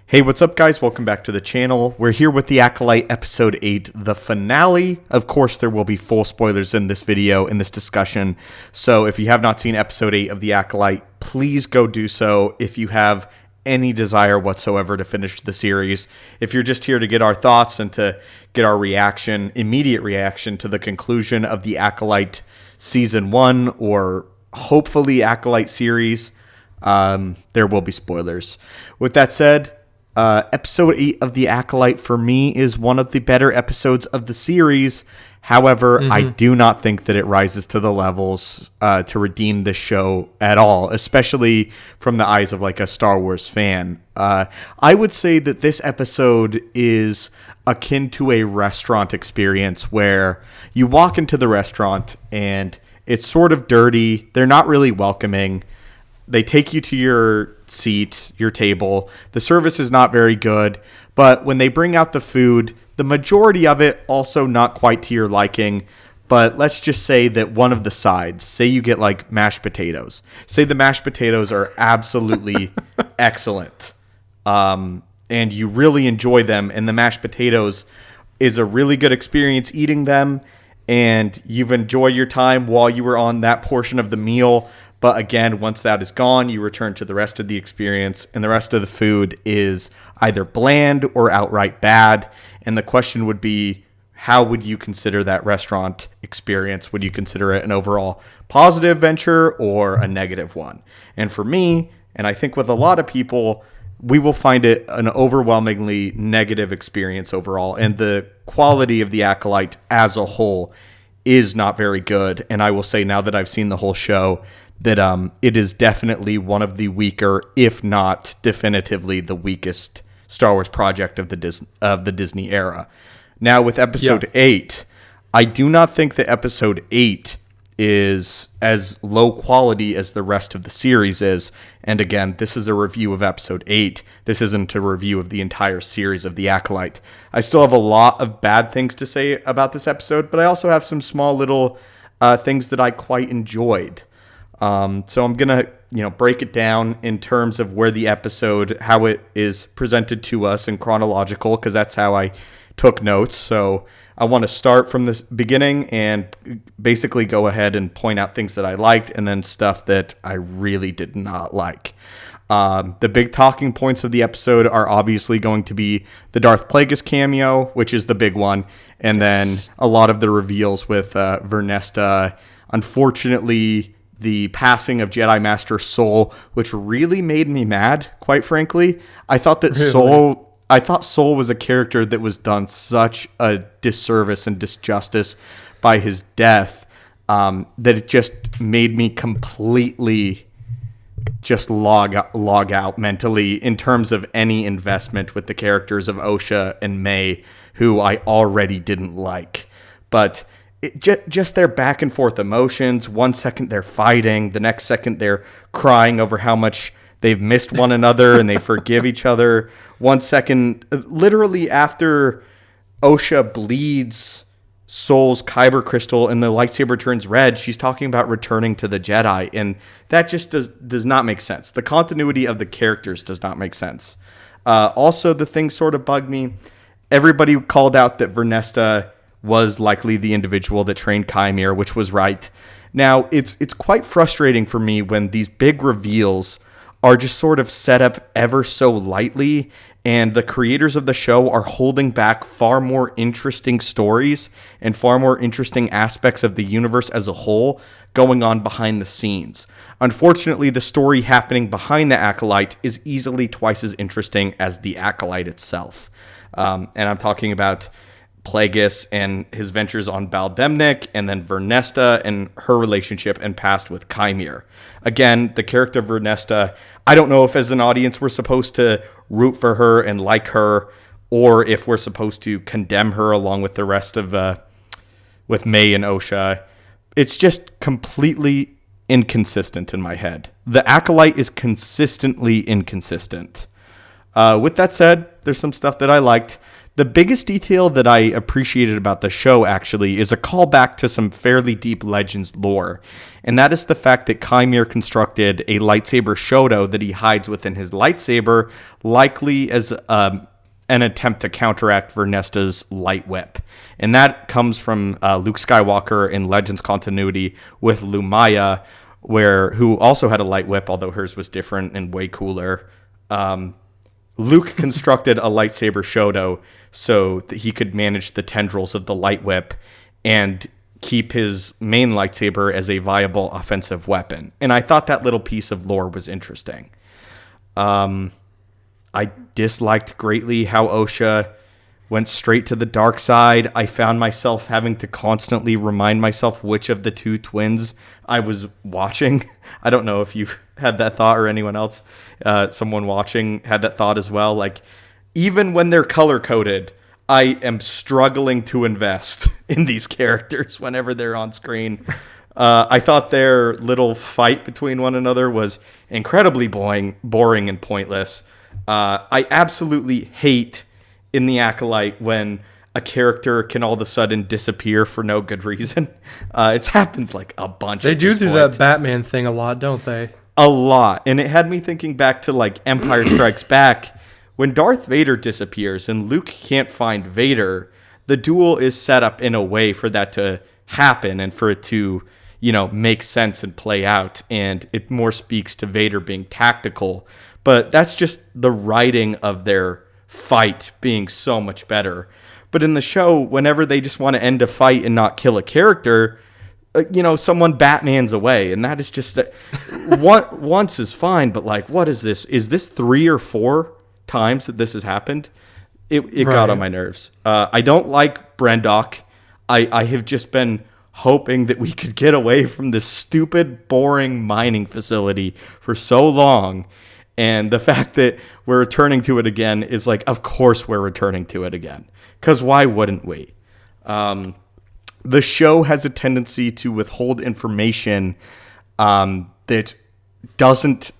Hey, what's up, guys? Welcome back to the channel. We're here with the Acolyte Episode 8, the finale. Of course, there will be full spoilers in this video, in this discussion. So if you have not seen Episode 8 of the Acolyte, please go do so if you have any desire whatsoever to finish the series. If you're just here to get our thoughts and to get our reaction, immediate reaction to the conclusion of the Acolyte Season 1 or hopefully Acolyte series, there will be spoilers. With that said, Episode 8 of The Acolyte for me is one of the better episodes of the series. However, I do not think that it rises to the levels to redeem this show at all, especially from the eyes of like a Star Wars fan. I would say that this episode is akin to a restaurant experience where you walk into the restaurant and it's sort of dirty. They're not really welcoming. They take you to your seat, your table. The service is not very good, but when they bring out the food, the majority of it also not quite to your liking. But let's just say that one of the sides, say you get like mashed potatoes. Say the mashed potatoes are absolutely excellent, and you really enjoy them, and the mashed potatoes is a really good experience eating them, and you've enjoyed your time while you were on that portion of the meal. But again, once that is gone, you return to the rest of the experience, and the rest of the food is either bland or outright bad. And the question would be, how would you consider that restaurant experience? Would you consider it an overall positive venture or a negative one? And for me, and I think with a lot of people, we will find it an overwhelmingly negative experience overall. And the quality of the Acolyte as a whole is not very good. And I will say, now that I've seen the whole show, that it is definitely one of the weaker, if not definitively the weakest Star Wars project of the Disney era. Now with Episode 8, I do not think that Episode 8 is as low quality as the rest of the series is. And again, this is a review of Episode 8. This isn't a review of the entire series of The Acolyte. I still have a lot of bad things to say about this episode, but I also have some small little things that I quite enjoyed. So I'm going to, break it down in terms of where the episode, how it is presented to us in chronological, because that's how I took notes. So I want to start from the beginning and basically go ahead and point out things that I liked and then stuff that I really did not like. The big talking points of the episode are obviously going to be the Darth Plagueis cameo, which is the big one. And then a lot of the reveals with Vernesta. Unfortunately, the passing of Jedi Master Soul, which really made me mad, quite frankly. I thought that Soul was a character that was done such a disservice and disjustice by his death, that it just made me completely just log out mentally in terms of any investment with the characters of Osha and May, who I already didn't like. But just their back and forth emotions. 1 second they're fighting, the next second they're crying over how much they've missed one another and they forgive each other. 1 second, literally after Osha bleeds Soul's kyber crystal and the lightsaber turns red, she's talking about returning to the Jedi, and that just does not make sense. The continuity of the characters does not make sense. Also, the thing sort of bugged me. Everybody called out that Vernesta was likely the individual that trained Chimere, which was right. Now, it's quite frustrating for me when these big reveals are just sort of set up ever so lightly, and the creators of the show are holding back far more interesting stories and far more interesting aspects of the universe as a whole going on behind the scenes. Unfortunately, the story happening behind the Acolyte is easily twice as interesting as the Acolyte itself. And I'm talking about Plagueis and his ventures on Baldemnik, and then Vernesta and her relationship and past with Chimere. Again, the character of Vernesta, I don't know if as an audience we're supposed to root for her and like her, or if we're supposed to condemn her along with the rest of with May and Osha. It's just completely inconsistent in my head. The Acolyte is consistently inconsistent. With that said, there's some stuff that I liked. The biggest detail that I appreciated about the show, actually, is a callback to some fairly deep Legends lore. And that is the fact that Chimere constructed a lightsaber Shoto that he hides within his lightsaber, likely as an attempt to counteract Vernesta's light whip. And that comes from Luke Skywalker in Legends continuity with Lumaya, who also had a light whip, although hers was different and way cooler. Luke constructed a lightsaber Shoto so that he could manage the tendrils of the light whip and keep his main lightsaber as a viable offensive weapon. And I thought that little piece of lore was interesting. I disliked greatly how Osha went straight to the dark side. I found myself having to constantly remind myself which of the two twins I was watching. I don't know if you had that thought or anyone else, someone watching had that thought as well. Like, even when they're color-coded, I am struggling to invest in these characters whenever they're on screen. I thought their little fight between one another was incredibly boring and pointless. I absolutely hate in the Acolyte when a character can all of a sudden disappear for no good reason. It's happened like a bunch. They do that Batman thing a lot, don't they? A lot. And it had me thinking back to like Empire Strikes Back. When Darth Vader disappears and Luke can't find Vader, the duel is set up in a way for that to happen and for it to, make sense and play out. And it more speaks to Vader being tactical. But that's just the writing of their fight being so much better. But in the show, whenever they just want to end a fight and not kill a character, someone Batman's away. And that is just once is fine. But like, what is this? Is this 3 or 4 times that this has happened? It got on my nerves. I don't like Brendok. I have just been hoping that we could get away from this stupid, boring mining facility for so long. And the fact that we're returning to it again is like, of course we're returning to it again. Because why wouldn't we? The show has a tendency to withhold information that doesn't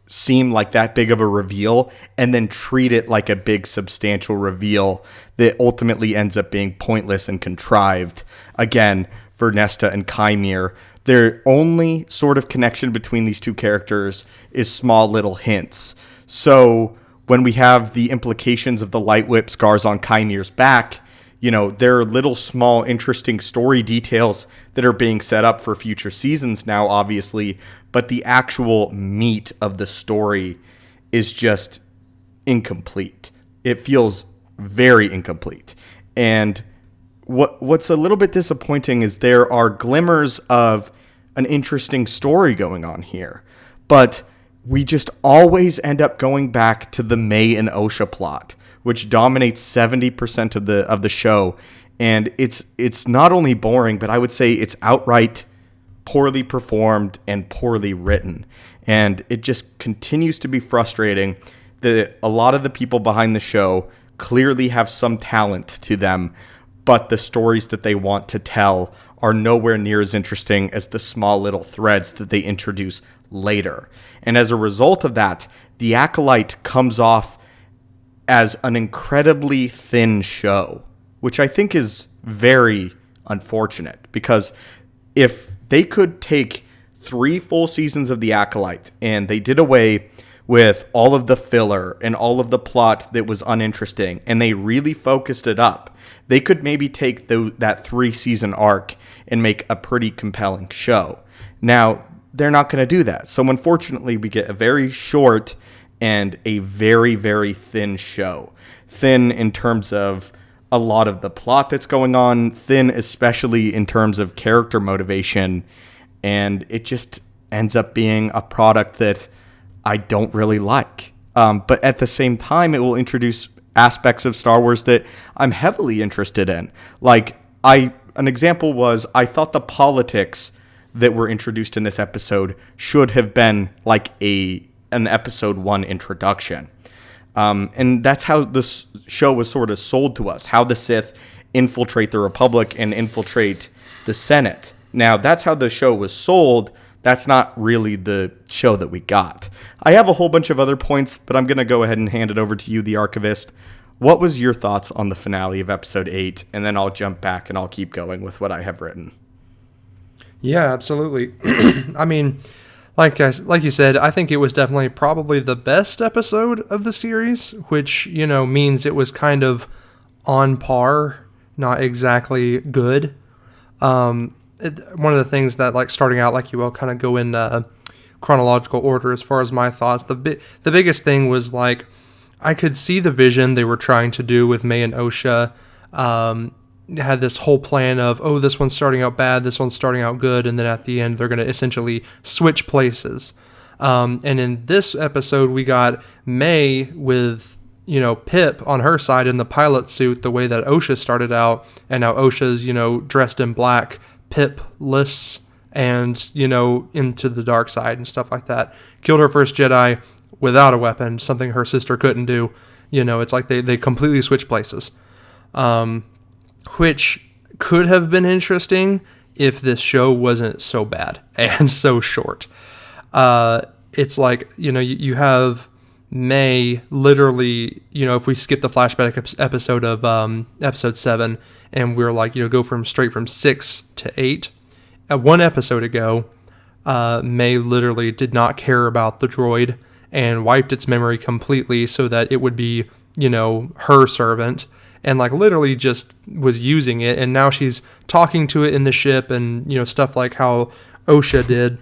seem like that big of a reveal and then treat it like a big substantial reveal that ultimately ends up being pointless and contrived. Again, Vernesta and Chimere, their only sort of connection between these two characters is small little hints. So when we have the implications of the light whip scars on Chimere's back, there are little small interesting story details that are being set up for future seasons now, obviously, but the actual meat of the story is just incomplete. It feels very incomplete. And what's a little bit disappointing is there are glimmers of an interesting story going on here, but we just always end up going back to the May and Osha plot, which dominates 70% of the show. And it's not only boring, but I would say it's outright poorly performed and poorly written. And it just continues to be frustrating that a lot of the people behind the show clearly have some talent to them, but the stories that they want to tell are nowhere near as interesting as the small little threads that they introduce later. And as a result of that, The Acolyte comes off as an incredibly thin show, which I think is very unfortunate, because if they could take 3 full seasons of The Acolyte and they did away with all of the filler and all of the plot that was uninteresting and they really focused it up, they could maybe take that 3-season arc and make a pretty compelling show. Now, they're not going to do that. So unfortunately, we get a very short and a very, very thin show. Thin in terms of a lot of the plot that's going on, thin especially in terms of character motivation, and it just ends up being a product that I don't really like. But at the same time, it will introduce aspects of Star Wars that I'm heavily interested in. Like, an example was, I thought the politics that were introduced in this episode should have been like an episode 1 introduction. And that's how this show was sort of sold to us, how the Sith infiltrate the Republic and infiltrate the Senate. Now, that's how the show was sold. That's not really the show that we got. I have a whole bunch of other points, but I'm going to go ahead and hand it over to you, the Archivist. What was your thoughts on the finale of episode 8? And then I'll jump back and I'll keep going with what I have written. Yeah, absolutely. I mean, like you said, I think it was definitely probably the best episode of the series, which, means it was kind of on par, not exactly good. One of the things that, like, starting out, like, you will kind of go in chronological order as far as my thoughts. The biggest thing was, like, I could see the vision they were trying to do with May and Osha. Had this whole plan of, this one's starting out bad, this one's starting out good, and then at the end they're going to essentially switch places. And in this episode we got May with, Pip on her side in the pilot suit, the way that Osha started out, and now Osha's, dressed in black, Pip-less, and, into the dark side and stuff like that. Killed her first Jedi without a weapon, something her sister couldn't do. It's like they completely switched places. Which could have been interesting if this show wasn't so bad and so short. It's like, you have May literally, if we skip the flashback episode of episode 7, and we're like, go straight from 6 to 8. One episode ago, May literally did not care about the droid and wiped its memory completely so that it would be, her servant, and like literally just was using it. And now she's talking to it in the ship and, stuff like how Osha did.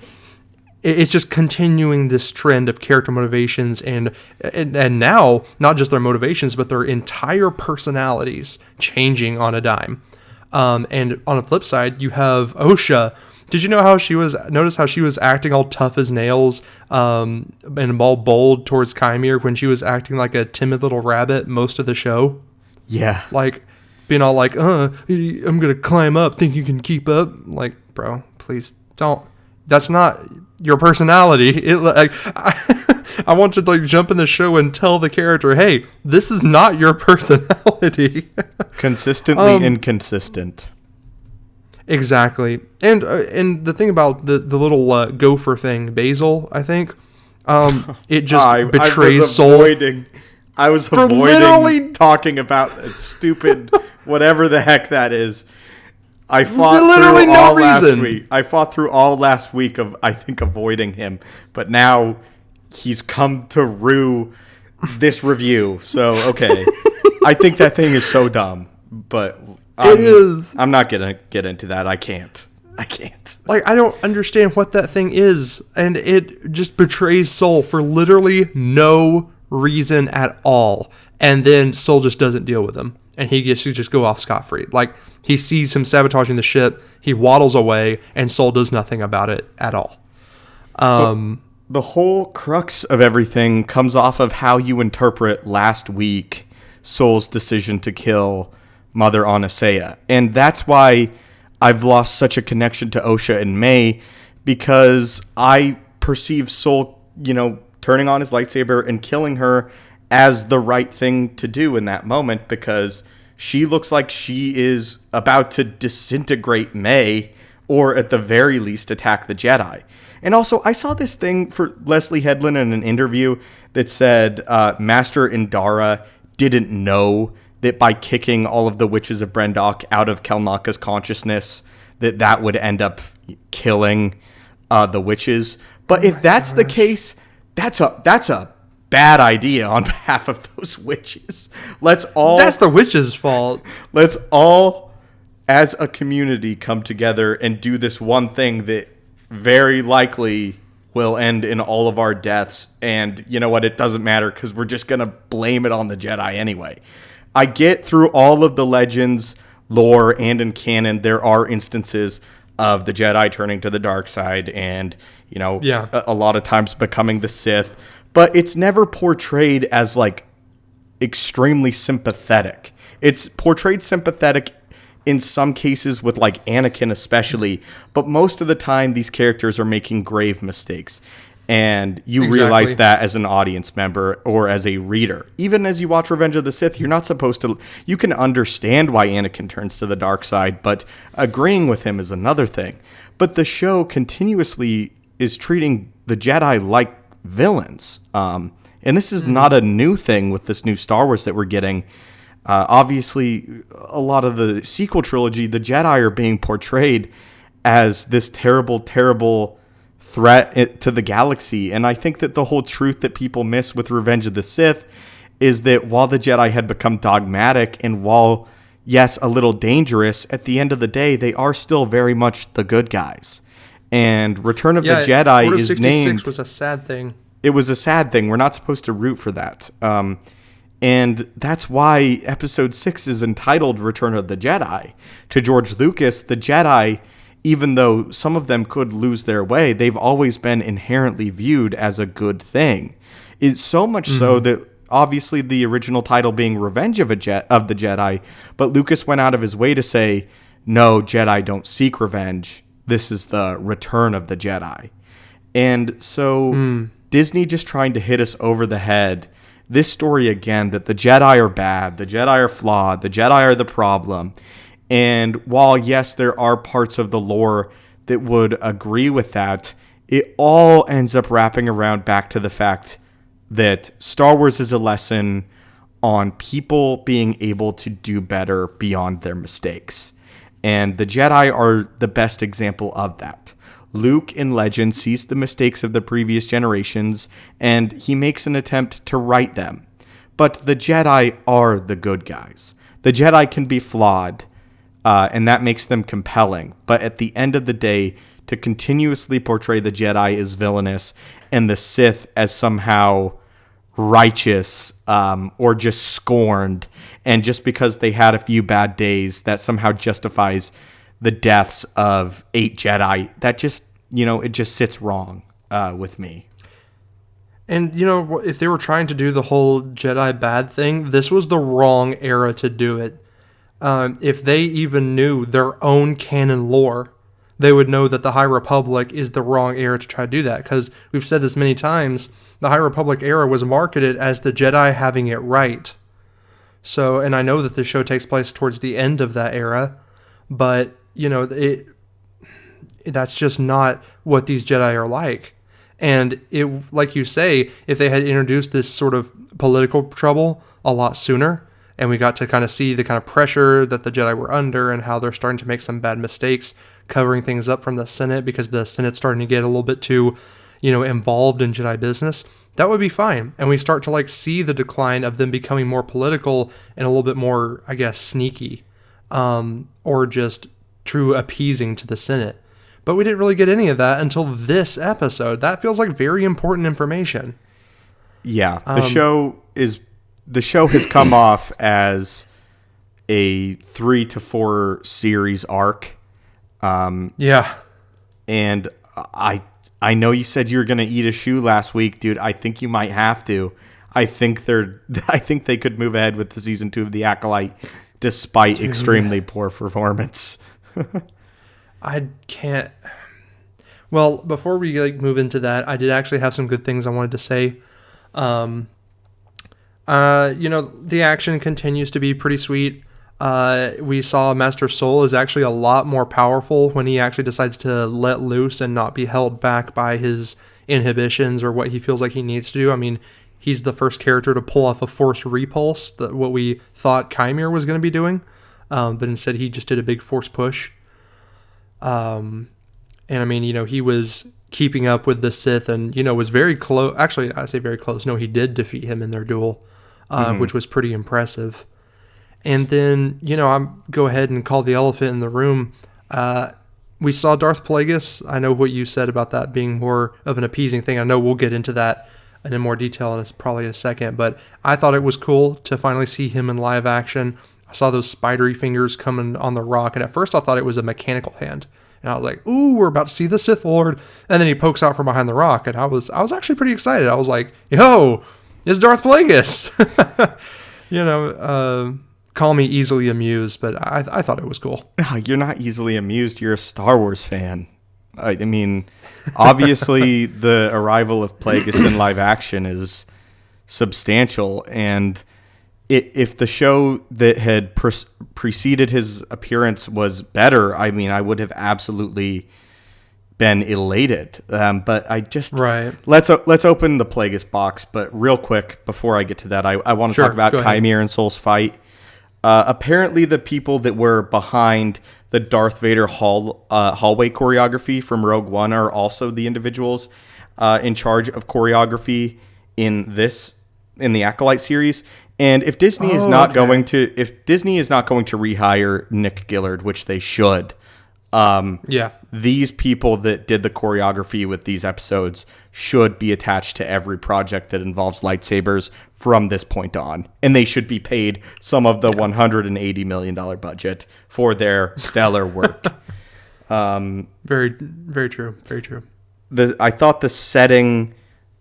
It's just continuing this trend of character motivations and now not just their motivations, but their entire personalities changing on a dime. And on the flip side, you have Osha. Did you know notice how she was acting all tough as nails, and all bold towards Chimere when she was acting like a timid little rabbit most of the show? Yeah. Like, being all like, I'm going to climb up, think you can keep up? Like, bro, please don't. That's not your personality. I want you to like jump in the show and tell the character, hey, this is not your personality. Consistently inconsistent. Exactly. And the thing about the little gopher thing, Basil, I think, it just betrays Soul. I was avoiding talking about that stupid whatever the heck that is. I fought through all last week. I fought through all last week of, I think, avoiding him. But now he's come to rue this review. So, okay. I think that thing is so dumb. But it is. I'm not going to get into that. I can't. Like, I don't understand what that thing is. And it just betrays Soul for literally no reason at all. And then Soul just doesn't deal with him. And he gets to just go off scot-free. Like, he sees him sabotaging the ship, he waddles away, and Soul does nothing about it at all. The whole crux of everything comes off of how you interpret last week Soul's decision to kill Mother Anastasia. And that's why I've lost such a connection to Osha and May, because I perceive Soul, turning on his lightsaber and killing her as the right thing to do in that moment, because she looks like she is about to disintegrate May, or at the very least attack the Jedi. And also, I saw this thing for Leslie Headland in an interview that said Master Indara didn't know that by kicking all of the witches of Brendok out of Kelnaka's consciousness, that would end up killing the witches. But if that's the case, that's a bad idea on behalf of those witches. That's the witches' fault. Let's all, as a community, come together and do this one thing that very likely will end in all of our deaths. And you know what? It doesn't matter, because we're just going to blame it on the Jedi anyway. I get through all of the legends, lore, and in canon, there are instances of the Jedi turning to the dark side and, a lot of times becoming the Sith. But it's never portrayed as, like, extremely sympathetic. It's portrayed sympathetic in some cases with, like, Anakin especially. But most of the time, these characters are making grave mistakes. And you realize that as an audience member or as a reader. Even as you watch Revenge of the Sith, you're not supposed to... You can understand why Anakin turns to the dark side, but agreeing with him is another thing. But the show continuously is treating the Jedi like villains. And And this is not a new thing with this new Star Wars that we're getting. Obviously, a lot of the sequel trilogy, the Jedi are being portrayed as this terrible, terrible threat to the galaxy. And I think that the whole truth that people miss with Revenge of the Sith is that while the Jedi had become dogmatic and while, yes, a little dangerous, at the end of the day, they are still very much the good guys. And Return of the Jedi Order is 66 named... was a sad thing. It was a sad thing. We're not supposed to root for that. And that's why Episode 6 is entitled Return of the Jedi. To George Lucas, the Jedi, even though some of them could lose their way, they've always been inherently viewed as a good thing. It's so much so that obviously the original title being Revenge of the Jedi, but Lucas went out of his way to say, no, Jedi don't seek revenge. This is the Return of the Jedi. And so Disney just trying to hit us over the head. This story again, that the Jedi are bad, the Jedi are flawed, the Jedi are the problem. And while, yes, there are parts of the lore that would agree with that, it all ends up wrapping around back to the fact that Star Wars is a lesson on people being able to do better beyond their mistakes. And the Jedi are the best example of that. Luke in Legend sees the mistakes of the previous generations, and he makes an attempt to right them. But the Jedi are the good guys. The Jedi can be flawed, and that makes them compelling. But at the end of the day, to continuously portray the Jedi as villainous and the Sith as somehow righteous or just scorned, and just because they had a few bad days, that somehow justifies the deaths of 8 Jedi, that just, it just sits wrong with me. And, if they were trying to do the whole Jedi bad thing, this was the wrong era to do it. If they even knew their own canon lore, they would know that the High Republic is the wrong era to try to do that. Because we've said this many times, the High Republic era was marketed as the Jedi having it right. So, and I know that the show takes place towards the end of that era, but, that's just not what these Jedi are like. And it, like you say, if they had introduced this sort of political trouble a lot sooner, and we got to kind of see the kind of pressure that the Jedi were under and how they're starting to make some bad mistakes, covering things up from the Senate because the Senate's starting to get a little bit too, involved in Jedi business, that would be fine. And we start to see the decline of them becoming more political and a little bit more, I guess, sneaky, or just true appeasing to the Senate. But we didn't really get any of that until this episode. That feels like very important information. Yeah, the show has come off as a 3 to 4 series arc. Yeah. And I know you said you were going to eat a shoe last week, dude. I think you might have to. I think they could move ahead with the season 2 of The Acolyte despite extremely poor performance. I can't. Well, before we move into that, I did actually have some good things I wanted to say. The action continues to be pretty sweet. We saw Master Soul is actually a lot more powerful when he actually decides to let loose and not be held back by his inhibitions or what he feels like he needs to do. I mean, he's the first character to pull off a force repulse, what we thought Chimera was going to be doing, but instead he just did a big force push. And I mean, he was keeping up with the Sith and, was very close. Actually, I say very close. No, he did defeat him in their duel, which was pretty impressive. And then, I'm go ahead and call the elephant in the room. We saw Darth Plagueis. I know what you said about that being more of an appeasing thing. I know we'll get into that in more detail probably in a second, but I thought it was cool to finally see him in live action. I saw those spidery fingers coming on the rock, and at first I thought it was a mechanical hand. And I was like, ooh, we're about to see the Sith Lord. And then he pokes out from behind the rock, and I was actually pretty excited. I was like, yo, it's Darth Plagueis. Call me easily amused, but I thought it was cool. You're not easily amused. You're a Star Wars fan. I mean, obviously the arrival of Plagueis in live action is substantial, and if the show that had preceded his appearance was better, I mean, I would have absolutely been elated. But I just Right. let's open the Plagueis box. But real quick before I get to that, I want to talk about Chimere and Soul's fight. Apparently, the people that were behind the Darth Vader hallway choreography from Rogue One are also the individuals in charge of choreography in the Acolyte series. And if Disney is not going to rehire Nick Gillard, which they should, these people that did the choreography with these episodes should be attached to every project that involves lightsabers from this point on. And they should be paid some of the $180 million budget for their stellar work. Very, very true. Very true. I thought the setting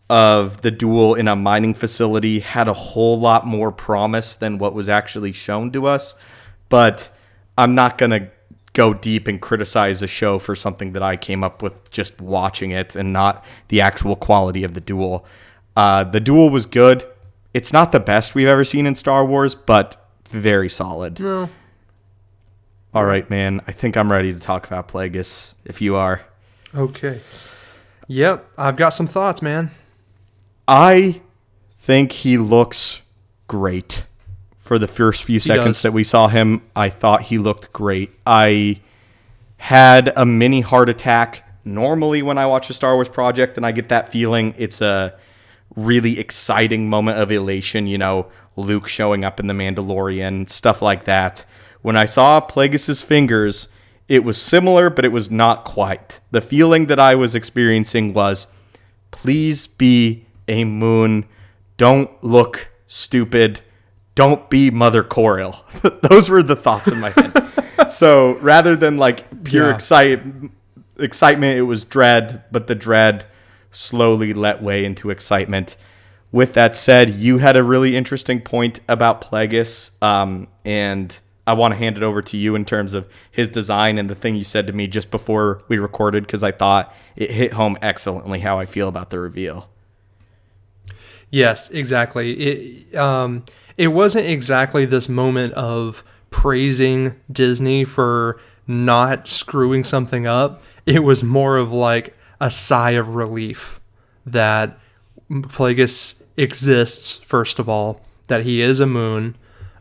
of the duel in a mining facility had a whole lot more promise than what was actually shown to us. But I'm not going to go deep and criticize a show for something that I came up with just watching it and not the actual quality of the duel. The duel was good. It's not the best we've ever seen in Star Wars, but very solid. No. All right, man. I think I'm ready to talk about Plagueis, if you are. Okay. Yep, I've got some thoughts, man. I think he looks great. For the first few seconds that we saw him, I thought he looked great. I had a mini heart attack. Normally when I watch a Star Wars project and I get that feeling, it's a really exciting moment of elation, Luke showing up in The Mandalorian, stuff like that. When I saw Plagueis' fingers, it was similar, but it was not quite. The feeling that I was experiencing was, please be a moon. Don't look stupid. Don't be Mother Corel. Those were the thoughts in my head. So rather than pure excitement, it was dread, but the dread slowly let way into excitement. With that said, you had a really interesting point about Plagueis, and I want to hand it over to you in terms of his design and the thing you said to me just before we recorded, because I thought it hit home excellently how I feel about the reveal. Yes, exactly. It wasn't exactly this moment of praising Disney for not screwing something up. It was more of a sigh of relief that Plagueis exists, first of all, that he is a moon.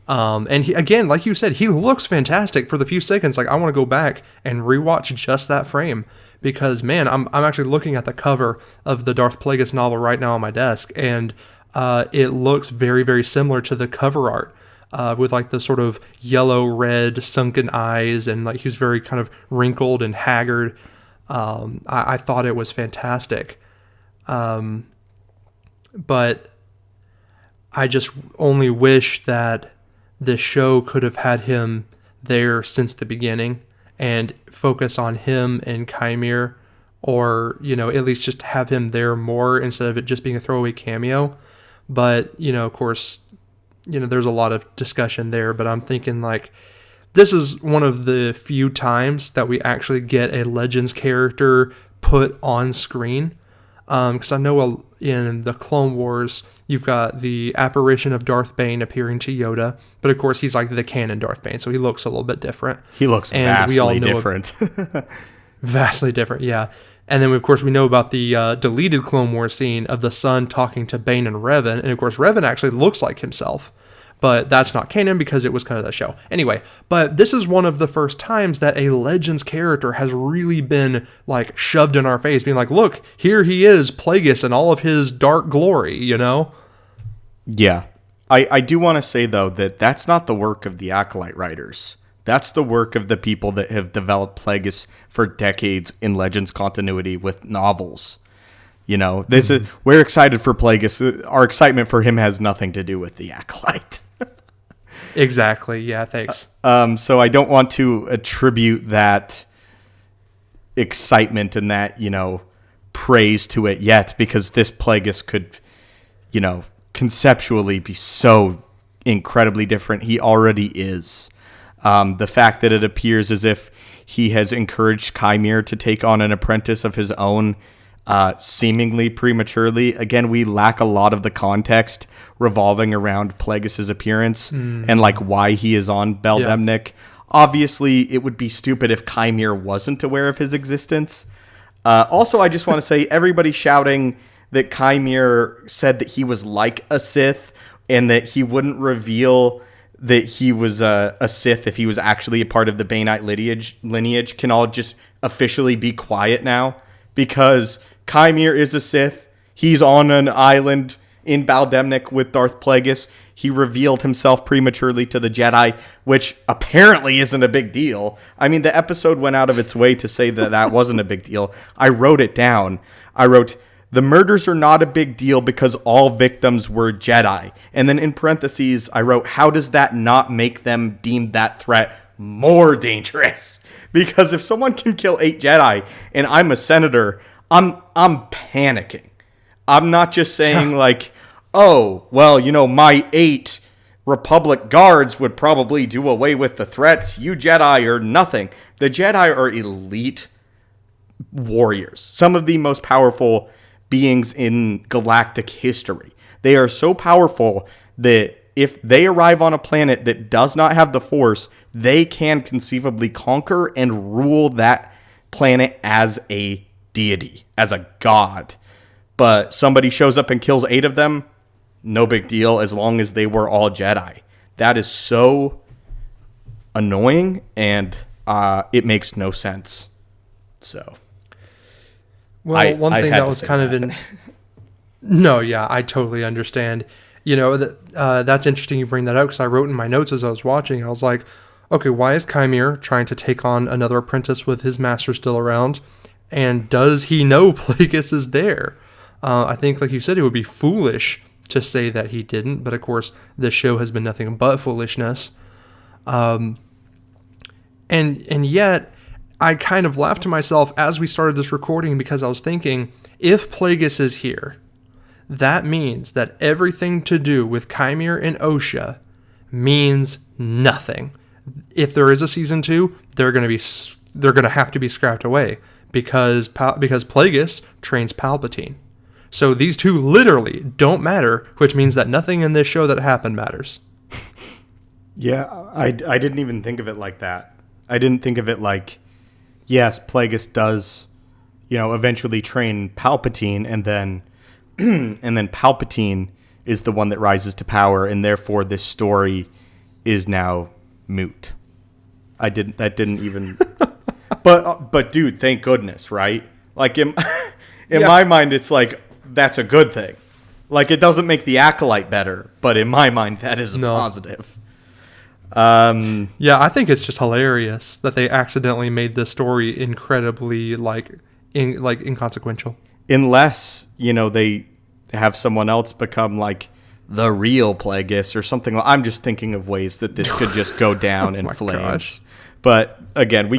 And he, again, like you said, he looks fantastic for the few seconds. I want to go back and rewatch just that frame because, man, I'm actually looking at the cover of the Darth Plagueis novel right now on my desk, and it looks very, very similar to the cover art with the sort of yellow-red sunken eyes, and he's very kind of wrinkled and haggard. I thought it was fantastic. But I just only wish that this show could have had him there since the beginning and focus on him and Chimere, or, at least just have him there more instead of it just being a throwaway cameo. But, of course, there's a lot of discussion there, but I'm thinking this is one of the few times that we actually get a Legends character put on screen. Because I know in the Clone Wars, you've got the apparition of Darth Bane appearing to Yoda, but of course he's the canon Darth Bane, so he looks a little bit different. He looks vastly different. Vastly different, yeah. And then, of course, we know about the deleted Clone Wars scene of the son talking to Bane and Revan. And, of course, Revan actually looks like himself. But that's not canon because it was kind of the show. Anyway, but this is one of the first times that a Legends character has really been, shoved in our face. Being look, here he is, Plagueis, in all of his dark glory, Yeah. I do want to say, though, that that's not the work of the Acolyte writers. That's the work of the people that have developed Plagueis for decades in Legends continuity with novels. This is, we're excited for Plagueis. Our excitement for him has nothing to do with the Acolyte. Exactly. Yeah, thanks. So I don't want to attribute that excitement and that, praise to it yet, because this Plagueis could, conceptually be so incredibly different. He already is. The fact that it appears as if he has encouraged Chimere to take on an apprentice of his own, seemingly prematurely. Again, we lack a lot of the context revolving around Plagueis' appearance and why he is on Beldemnik. Obviously, it would be stupid if Chimere wasn't aware of his existence. Also, I just want to say everybody shouting that Kymir said that he was like a Sith and that he wouldn't reveal that he was a Sith if he was actually a part of the Bainite lineage can all just officially be quiet now, because Kymir is a Sith. He's on an island in Baldemnik with Darth Plagueis. He revealed himself prematurely to the Jedi, which apparently isn't a big deal. I mean, the episode went out of its way to say that that wasn't a big deal. I wrote it down. I wrote, the murders are not a big deal because all victims were Jedi. And then in parentheses, I wrote, how does that not make them deem that threat more dangerous? Because if someone can kill 8 Jedi and I'm a senator, I'm panicking. I'm not just saying like, oh, well, you know, my 8 Republic guards would probably do away with the threats. You Jedi are nothing. The Jedi are elite warriors. Some of the most powerful beings in galactic history. They are so powerful that if they arrive on a planet that does not have the Force, they can conceivably conquer and rule that planet as a deity, as a god. But somebody shows up and kills 8 of them, no big deal as long as they were all Jedi. That is so annoying, and it makes no sense. So, well, one thing that was kind of in. No, yeah, I totally understand. You know, that's interesting you bring that up, because I wrote in my notes as I was watching, I was like, okay, why is Kymir trying to take on another apprentice with his master still around? And does he know Plagueis is there? I think, like you said, it would be foolish to say that he didn't, but of course, this show has been nothing but foolishness. And yet, I kind of laughed to myself as we started this recording, because I was thinking, if Plagueis is here, that means that everything to do with Kymir and Osha means nothing. If there is a season 2, they're going to have to be scrapped away, because Plagueis trains Palpatine. So these two literally don't matter, which means that nothing in this show that happened matters. Yeah, I didn't even think of it like that. I didn't think of it like, yes, Plagueis does, you know, eventually train Palpatine, and then Palpatine is the one that rises to power, and therefore this story is now moot. That didn't even. But dude, thank goodness, right? Like in my mind, it's like, that's a good thing. Like, it doesn't make the Acolyte better, but in my mind, that is a positive. Yeah, I think it's just hilarious that they accidentally made this story incredibly inconsequential. Unless, you know, they have someone else become like the real Plagueis or something. I'm just thinking of ways that this could just go down in flames. Gosh. But again,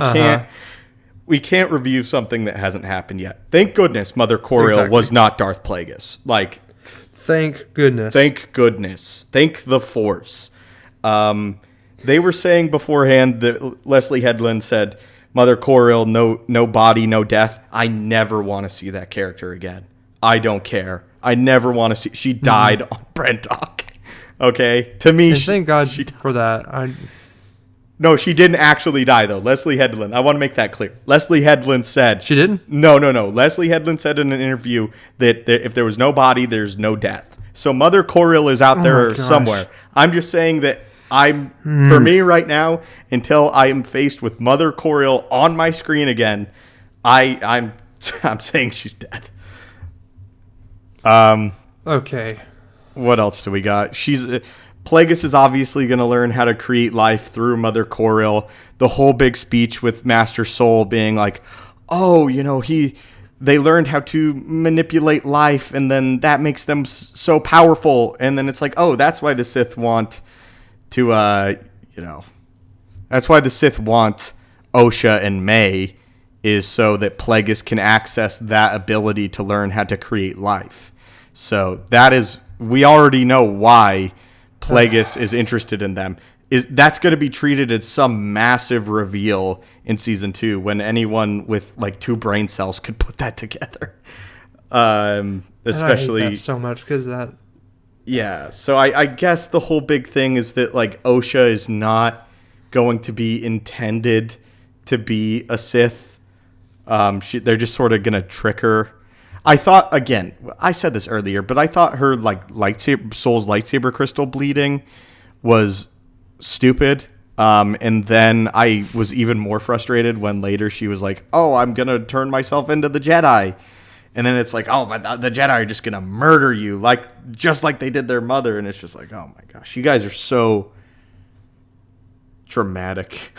we can't review something that hasn't happened yet. Thank goodness Mother Coriel was not Darth Plagueis. Like, thank goodness. Thank goodness. Thank the Force. They were saying beforehand that Leslie Headland said, Mother Coriel, no body, no death. I never want to see that character again. I don't care. I never want to see. She died on Brentok. Okay? To me, thank God for that. No, she didn't actually die, though. Leslie Headland. I want to make that clear. Leslie Headland said... She didn't? No. Leslie Headland said in an interview that if there was no body, there's no death. So Mother Coriel is out there somewhere. I'm just saying that for me right now, until I am faced with Mother Coriel on my screen again, I'm saying she's dead. Okay. What else do we got? Plagueis is obviously going to learn how to create life through Mother Coriel. The whole big speech with Master Soul being like, oh, you know, they learned how to manipulate life, and then that makes them so powerful. And then it's like, oh, that's why the Sith want to, that's why the Sith want Osha and May, is so that Plagueis can access that ability to learn how to create life. So we already know why Plagueis is interested in them. That's going to be treated as some massive reveal in season 2 when anyone with like 2 brain cells could put that together. Especially I hate that so much because that. Yeah, so I guess the whole big thing is that like Osha is not going to be intended to be a Sith. They're just sort of gonna trick her. I thought, again, I said this earlier, but I thought her like Soul's lightsaber crystal bleeding was stupid. And then I was even more frustrated when later she was like, "Oh, I'm gonna turn myself into the Jedi," and then it's like, "Oh, but the Jedi are just gonna murder you, just like they did their mother," and it's just like, "Oh my gosh, you guys are so dramatic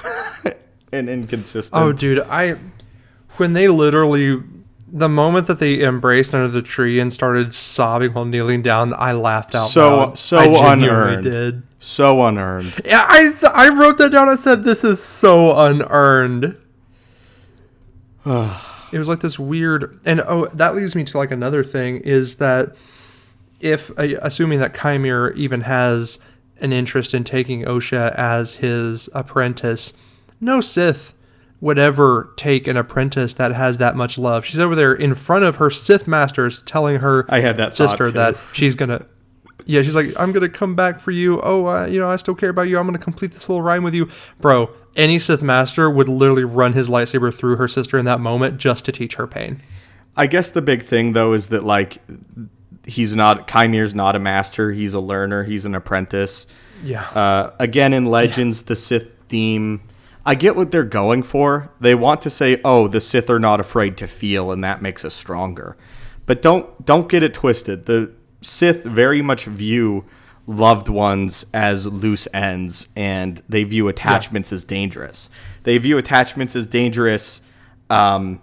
and inconsistent." Oh, dude, when they literally, the moment that they embraced under the tree and started sobbing while kneeling down, I laughed out loud. So I unearned. Did. So unearned. Yeah, I wrote that down. I said, this is so unearned. It was like this weird, and that leads me to like another thing is that assuming that Chimere even has an interest in taking Osha as his apprentice, no Sith would ever take an apprentice that has that much love. She's over there in front of her Sith masters telling her I had that sister that she's gonna, yeah, she's like, I'm gonna come back for you. Oh, I still care about you. I'm gonna complete this little rhyme with you, bro. Any Sith master would literally run his lightsaber through her sister in that moment just to teach her pain. I guess the big thing though is that like Chimere's not a master. He's a learner. He's an apprentice. Yeah. Again, in Legends, the Sith theme, I get what they're going for. They want to say, oh, the Sith are not afraid to feel, and that makes us stronger. But don't get it twisted. The Sith very much view loved ones as loose ends, and they view attachments as dangerous. They view attachments as dangerous. That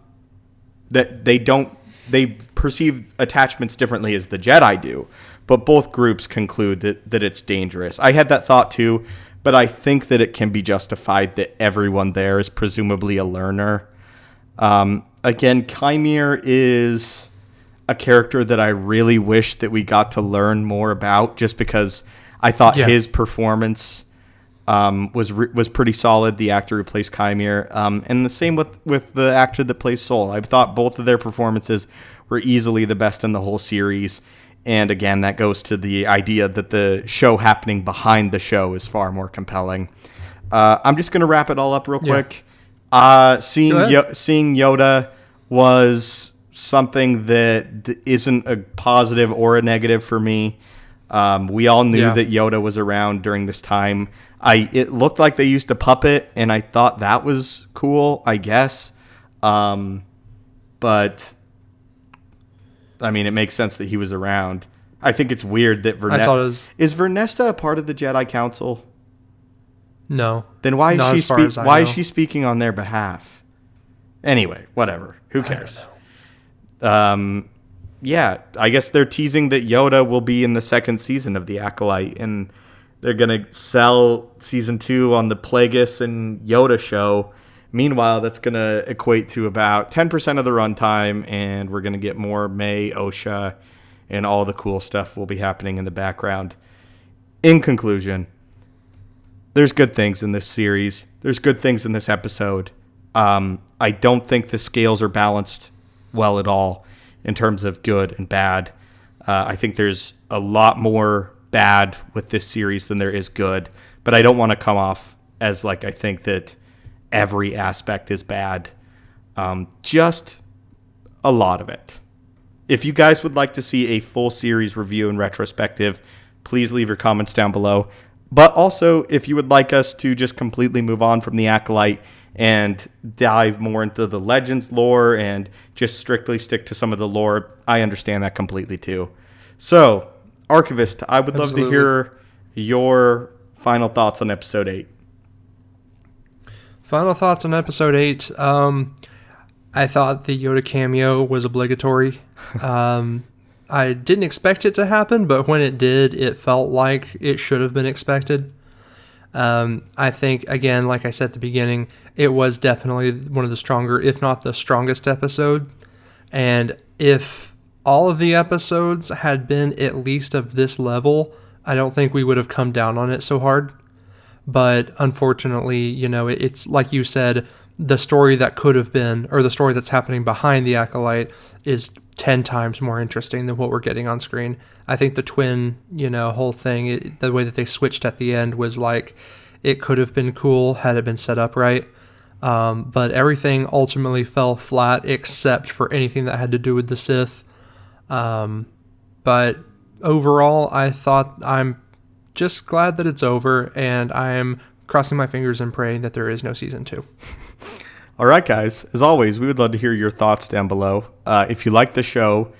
they perceive attachments differently as the Jedi do. But both groups conclude that it's dangerous. I had that thought too. But I think that it can be justified that everyone there is presumably a learner. Again, Chimere is a character that I really wish that we got to learn more about, just because I thought his performance was pretty solid, the actor who plays Chimere. And the same with the actor that plays Soul. I thought both of their performances were easily the best in the whole series. And again, that goes to the idea that the show happening behind the show is far more compelling. I'm just going to wrap it all up real quick. Seeing Yoda was something that isn't a positive or a negative for me. We all knew that Yoda was around during this time. It looked like they used a puppet, and I thought that was cool, I guess. But I mean, it makes sense that he was around. I think it's weird that is Vernesta a part of the Jedi Council? No. Then why is she speaking on their behalf? Anyway, whatever. Who cares? Yeah, I guess they're teasing that Yoda will be in the second season of the Acolyte, and they're gonna sell season 2 on the Plagueis and Yoda show. Meanwhile, that's going to equate to about 10% of the runtime, and we're going to get more May, Osha, and all the cool stuff will be happening in the background. In conclusion, there's good things in this series. There's good things in this episode. I don't think the scales are balanced well at all in terms of good and bad. I think there's a lot more bad with this series than there is good, but I don't want to come off as like I think that every aspect is bad. Just a lot of it. If you guys would like to see a full series review and retrospective, please leave your comments down below. But also, if you would like us to just completely move on from the Acolyte and dive more into the Legends lore and just strictly stick to some of the lore, I understand that completely too. So, Archivist, I would love to hear your final thoughts on episode 8. Final thoughts on episode 8. I thought the Yoda cameo was obligatory. I didn't expect it to happen, but when it did, it felt like it should have been expected. I think, again, like I said at the beginning, it was definitely one of the stronger, if not the strongest episode. And if all of the episodes had been at least of this level, I don't think we would have come down on it so hard. But unfortunately, it's like you said, the story that could have been, or the story that's happening behind the Acolyte is 10 times more interesting than what we're getting on screen. I think the twin, whole thing, the way that they switched at the end was like, it could have been cool had it been set up right. But everything ultimately fell flat except for anything that had to do with the Sith. But overall, I thought I'm just glad that it's over, and I'm crossing my fingers and praying that there is no season 2. All right, guys. As always, we would love to hear your thoughts down below. If you like the show,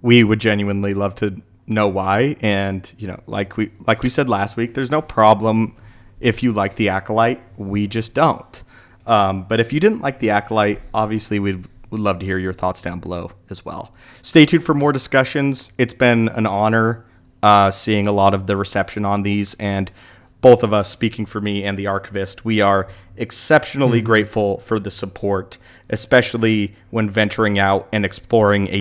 we would genuinely love to know why. And like we said last week, there's no problem if you like the Acolyte. We just don't. But if you didn't like the Acolyte, obviously would love to hear your thoughts down below as well. Stay tuned for more discussions. It's been an honor seeing a lot of the reception on these, and both of us, speaking for me and the archivist, we are exceptionally grateful for the support, especially when venturing out and exploring a